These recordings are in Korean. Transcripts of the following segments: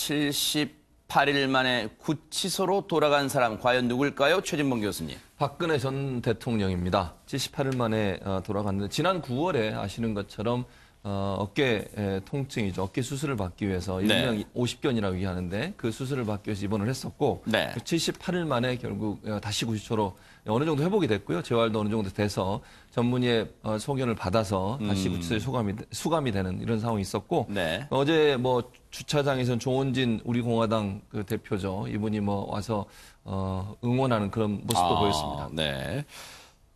78일 만에 구치소로 돌아간 사람 과연 누굴까요? 최진봉 교수님. 박근혜 전 대통령입니다. 78일 만에 돌아갔는데 지난 9월에 아시는 것처럼 어깨 통증이죠. 어깨 수술을 받기 위해서 일명 50견이라고 얘기하는데 그 수술을 받기 위해서 입원을 했었고 78일 만에 결국 다시 구치소로 어느 정도 회복이 됐고요. 재활도 어느 정도 돼서 전문의의 소견을 받아서 다시 구치소에 수감이 되는 이런 상황이 있었고 어제 뭐 주차장에서는 조원진 우리 공화당 그 대표죠. 이분이 뭐 와서 응원하는 그런 모습도 보였습니다. 네.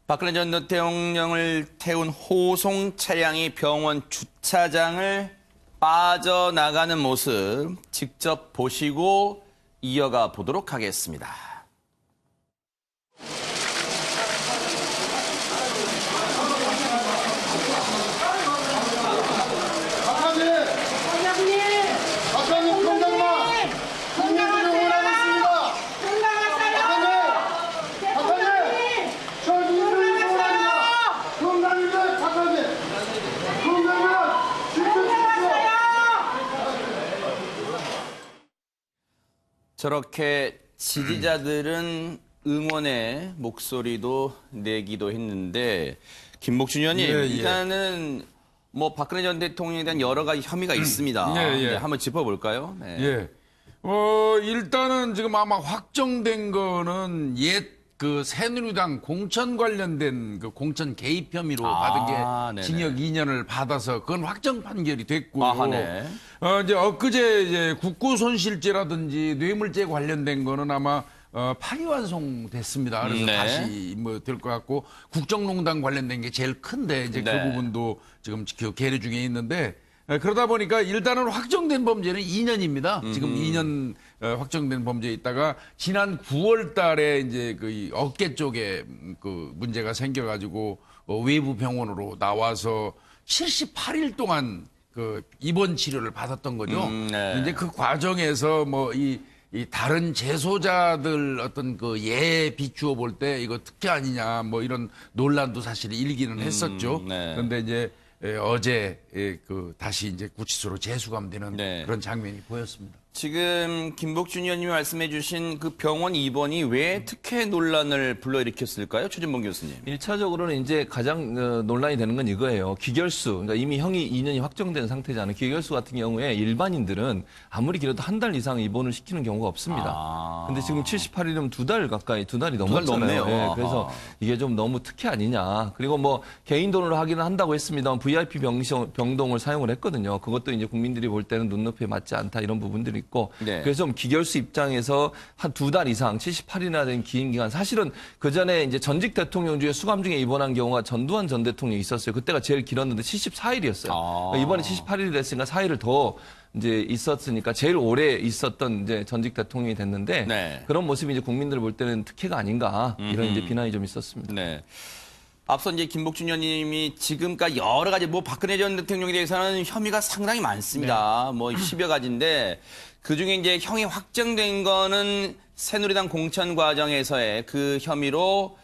박근혜 전 대통령을 태운 호송 차량이 병원 주차장을 빠져나가는 모습 직접 보시고 이어가 보도록 하겠습니다. 저렇게 지지자들은 응원의 목소리도 내기도 했는데 김복준 의원님 일단은 뭐 박근혜 전 대통령에 대한 여러 가지 혐의가 있습니다. 네, 한번 짚어볼까요? 일단은 지금 아마 확정된 거는 그 새누리당 공천 관련된 그 공천 개입 혐의로 받은 게 징역 2년을 받아서 그건 확정 판결이 됐고 이제 엊그제 이제 국고손실죄라든지 뇌물죄 관련된 거는 아마 파기환송됐습니다. 그래서 다시 뭐 될 것 같고 국정농단 관련된 게 제일 큰데 이제 그 부분도 지금 계류 중에 있는데 그러다 보니까 일단은 확정된 범죄는 2년입니다. 지금 2년 확정된 범죄에 있다가 지난 9월 달에 이제 그 어깨 쪽에 그 문제가 생겨가지고 외부 병원으로 나와서 78일 동안 그 입원 치료를 받았던 거죠. 이제 그 과정에서 뭐 이 다른 재소자들 어떤 그 예에 비추어 볼 때 이거 특혜 아니냐 뭐 이런 논란도 사실 일기는 했었죠. 그런데 이제 어제 그 다시 이제 구치소로 재수감되는 그런 장면이 보였습니다. 지금 김복준 의원님이 말씀해 주신 그 병원 입원이 왜 특혜 논란을 불러일으켰을까요? 최진봉 교수님. 1차적으로는 이제 가장 논란이 되는 건 이거예요. 기결수. 그러니까 이미 형이 2년이 확정된 상태잖아요. 기결수 같은 경우에 일반인들은 아무리 길어도 한 달 이상 입원을 시키는 경우가 없습니다. 근데 지금 78일이면 두 달이 넘었잖아요. 네, 그래서 이게 좀 너무 특혜 아니냐. 그리고 뭐 개인 돈으로 하기는 한다고 했습니다만 VIP 병동을 사용을 했거든요. 그것도 이제 국민들이 볼 때는 눈높이에 맞지 않다 이런 부분들이 있고 그래서 좀 기결수 입장에서 한 두 달 이상 78일이나 된 긴 기간 사실은 그 전에 이제 전직 대통령 중에 수감 중에 입원한 경우가 전두환 전 대통령이 있었어요. 그때가 제일 길었는데 74일이었어요. 이번에 78일이 됐으니까 4일을 더 이제 있었으니까 제일 오래 있었던 이제 전직 대통령이 됐는데 그런 모습이 이제 국민들 볼 때는 특혜가 아닌가 이런 이제 비난이 좀 있었습니다. 앞서 이제 김복준 의원님이 지금까지 여러 가지 뭐 박근혜 전 대통령에 대해서는 혐의가 상당히 많습니다. 뭐 10여 가지인데 그중에 이제 형이 확정된 거는 새누리당 공천 과정에서의 그 혐의로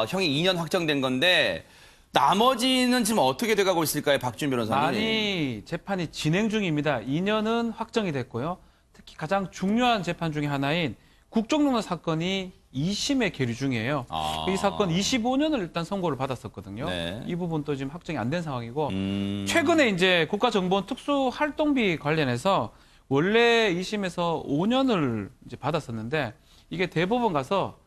형이 2년 확정된 건데 나머지는 지금 어떻게 돼가고 있을까요, 박준 변호사님? 많이 재판이 진행 중입니다. 2년은 확정이 됐고요. 특히 가장 중요한 재판 중에 하나인 국정농단 사건이 2심에 계류 중이에요. 이 사건 25년을 일단 선고를 받았었거든요. 이 부분도 지금 확정이 안 된 상황이고 최근에 이제 국가정보원 특수활동비 관련해서 원래 2심에서 5년을 이제 받았었는데 이게 대법원 가서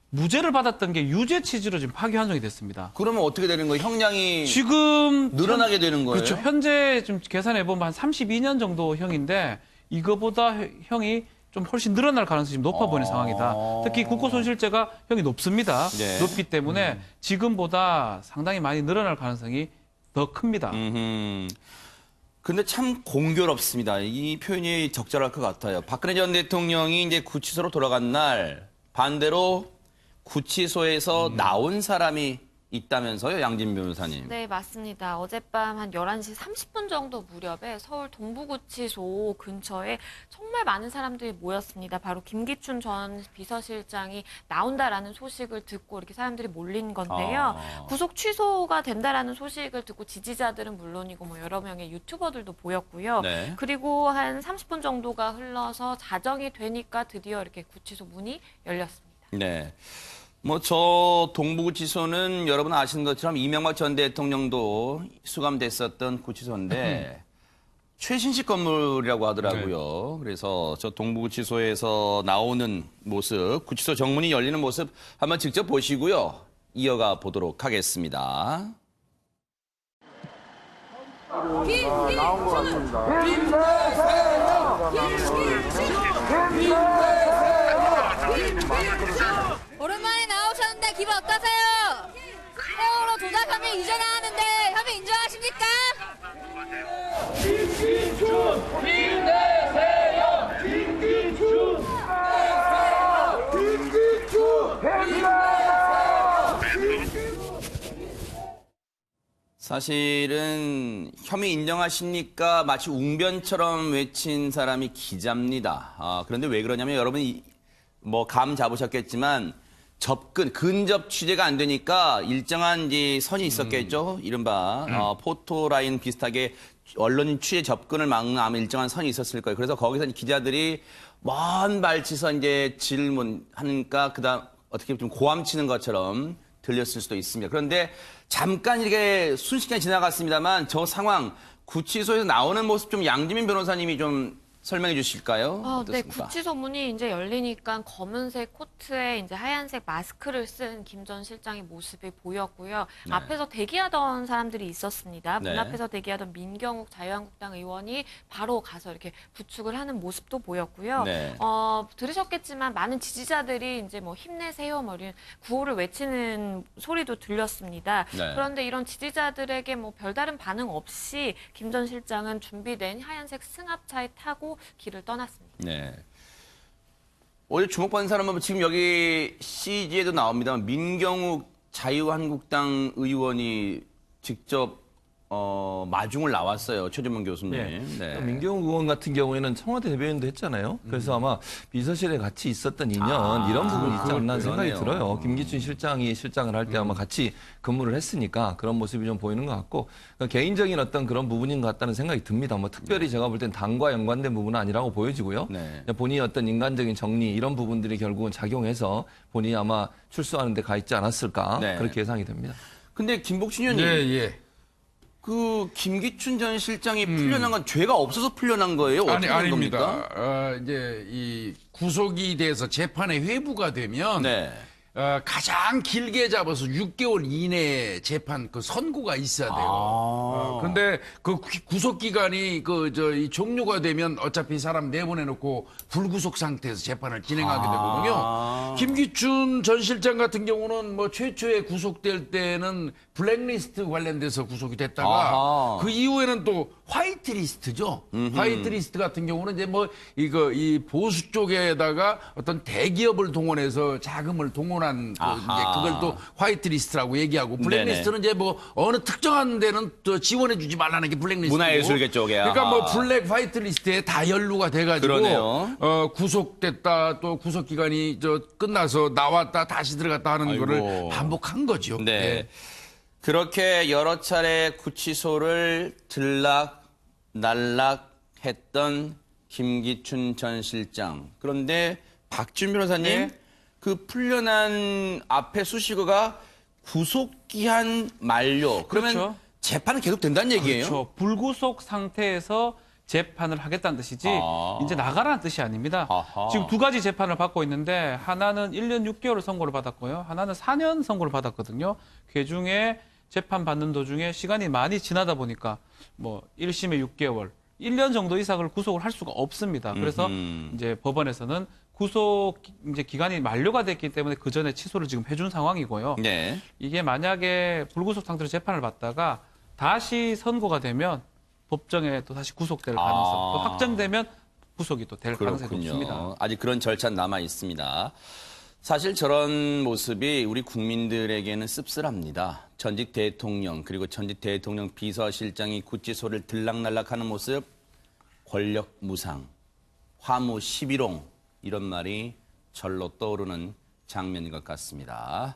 무죄를 받았던 게 유죄 취지로 지금 파기환송이 됐습니다. 그러면 어떻게 되는 거예요? 형량이 지금 늘어나게 되는 거예요? 그렇죠. 현재 좀 계산해 보면 한 32년 정도 형인데 이거보다 형이 좀 훨씬 늘어날 가능성이 좀 높아 보이는 상황이다. 특히 국고손실죄가 형이 높습니다. 높기 때문에 지금보다 상당히 많이 늘어날 가능성이 더 큽니다. 근데 참 공교롭습니다. 이 표현이 적절할 것 같아요. 박근혜 전 대통령이 이제 구치소로 돌아간 날 반대로 구치소에서 나온 사람이 있다면서요, 양진 변호사님. 네, 맞습니다. 어젯밤 한 11시 30분 정도 무렵에 서울 동부구치소 근처에 정말 많은 사람들이 모였습니다. 바로 김기춘 전 비서실장이 나온다라는 소식을 듣고 이렇게 사람들이 몰린 건데요. 구속 취소가 된다라는 소식을 듣고 지지자들은 물론이고 뭐 여러 명의 유튜버들도 보였고요. 네. 그리고 한 30분 정도가 흘러서 자정이 되니까 드디어 이렇게 구치소 문이 열렸습니다. 네. 뭐 저 동부구치소는 여러분 아시는 것처럼 이명박 전 대통령도 수감됐었던 구치소인데 최신식 건물이라고 하더라고요. 그래서 저 동부구치소에서 나오는 모습, 구치소 정문이 열리는 모습 한번 직접 보시고요. 이어가 보도록 하겠습니다. 나온 것 같습니다. 오랜만에 나오셨는데 기분 어떠세요? 세월호 조작 혐의 이전하는데 혐의 인정하십니까? 사실은 혐의 인정하십니까? 마치 웅변처럼 외친 사람이 기자입니다. 그런데 왜 그러냐면 여러분이 뭐 감 잡으셨겠지만 근접 취재가 안 되니까 일정한 이제 선이 있었겠죠. 이른바 포토라인 비슷하게 언론인 취재 접근을 막는 아마 일정한 선이 있었을 거예요. 그래서 거기서 기자들이 먼 발치서 이제 질문하니까 그다음 어떻게 좀 고함치는 것처럼 들렸을 수도 있습니다. 그런데 잠깐 이렇게 순식간에 지나갔습니다만 저 상황 구치소에서 나오는 모습 좀 양지민 변호사님이 좀 설명해 주실까요? 네, 어떻습니까? 구치소 문이 이제 열리니까 검은색 코트에 이제 하얀색 마스크를 쓴 김 전 실장의 모습이 보였고요. 네. 앞에서 대기하던 사람들이 있었습니다. 문 네. 앞에서 대기하던 민경욱 자유한국당 의원이 바로 가서 이렇게 부축을 하는 모습도 보였고요. 네. 들으셨겠지만 많은 지지자들이 이제 뭐 힘내세요, 뭐 이런 구호를 외치는 소리도 들렸습니다. 네. 그런데 이런 지지자들에게 뭐 별다른 반응 없이 김 전 실장은 준비된 하얀색 승합차에 타고 길을 떠났습니다. 네. 오늘 주목받는 사람은 지금 여기 CG에도 나옵니다만 민경욱 자유한국당 의원이 직접 마중을 나왔어요. 최재문 교수님. 네. 민경욱 의원 같은 경우에는 청와대 대변인도 했잖아요. 그래서 아마 비서실에 같이 있었던 인연 이런 부분이 있지 않나 생각이 그러네요. 들어요. 김기춘 실장이 실장을 할 때 아마 같이 근무를 했으니까 그런 모습이 좀 보이는 것 같고 그러니까 개인적인 어떤 그런 부분인 것 같다는 생각이 듭니다. 뭐 특별히 제가 볼 땐 당과 연관된 부분은 아니라고 보여지고요. 네. 본인의 어떤 인간적인 정리 이런 부분들이 결국은 작용해서 본인이 아마 출소하는 데 가 있지 않았을까 네. 그렇게 예상이 됩니다. 근데 김복춘 의원님, 예. 그 김기춘 전 실장이 풀려난 건 죄가 없어서 풀려난 거예요? 어떻게 된 아닙니다. 겁니까? 이제 이 구속이 돼서 재판에 회부가 되면 네. 가장 길게 잡아서 6개월 이내에 재판 그 선고가 있어야 돼요. 근데 그 구속 기간이 이 종료가 되면 어차피 사람 내보내놓고 불구속 상태에서 재판을 진행하게 되거든요. 김기춘 전 실장 같은 경우는 뭐 최초에 구속될 때는 블랙리스트 관련돼서 구속이 됐다가 그 이후에는 또 화이트리스트죠. 화이트리스트 같은 경우는 이제 뭐 이 보수 쪽에다가 어떤 대기업을 동원해서 자금을 동원한 이제 그걸 또 화이트리스트라고 얘기하고 블랙리스트는 이제 뭐 어느 특정한 데는 또 지원해주지 말라는 게 블랙리스트고 문화예술계 쪽에. 그러니까 뭐 블랙 화이트리스트에 다 연루가 돼가지고 그러네요. 구속됐다 또 구속 기간이 끝나서 나왔다 다시 들어갔다 하는 아이고. 거를 반복한 거죠. 네. 그렇게 여러 차례 구치소를 들락날락했던 김기춘 전 실장. 그런데 박준 변호사님, 네. 그 풀려난 앞에 수식어가 구속기한 만료. 그러면 그렇죠. 재판은 계속 된다는 얘기예요? 그렇죠. 불구속 상태에서 재판을 하겠다는 뜻이지 이제 나가라는 뜻이 아닙니다. 아하. 지금 두 가지 재판을 받고 있는데 하나는 1년 6개월 선고를 받았고요. 하나는 4년 선고를 받았거든요. 그중에 재판 받는 도중에 시간이 많이 지나다 보니까 뭐 1심에 6개월, 1년 정도 이상을 구속을 할 수가 없습니다. 그래서 이제 법원에서는 구속 이제 기간이 만료가 됐기 때문에 그 전에 취소를 지금 해준 상황이고요. 네. 이게 만약에 불구속 상태로 재판을 받다가 다시 선고가 되면 법정에 또 다시 구속될 가능성, 또 확정되면 구속이 또 될 가능성이 그렇군요. 높습니다. 아직 그런 절차는 남아 있습니다. 사실 저런 모습이 우리 국민들에게는 씁쓸합니다. 전직 대통령 그리고 전직 대통령 비서실장이 구치소를 들락날락하는 모습, 권력 무상, 화무 11홍 이런 말이 절로 떠오르는 장면인 것 같습니다.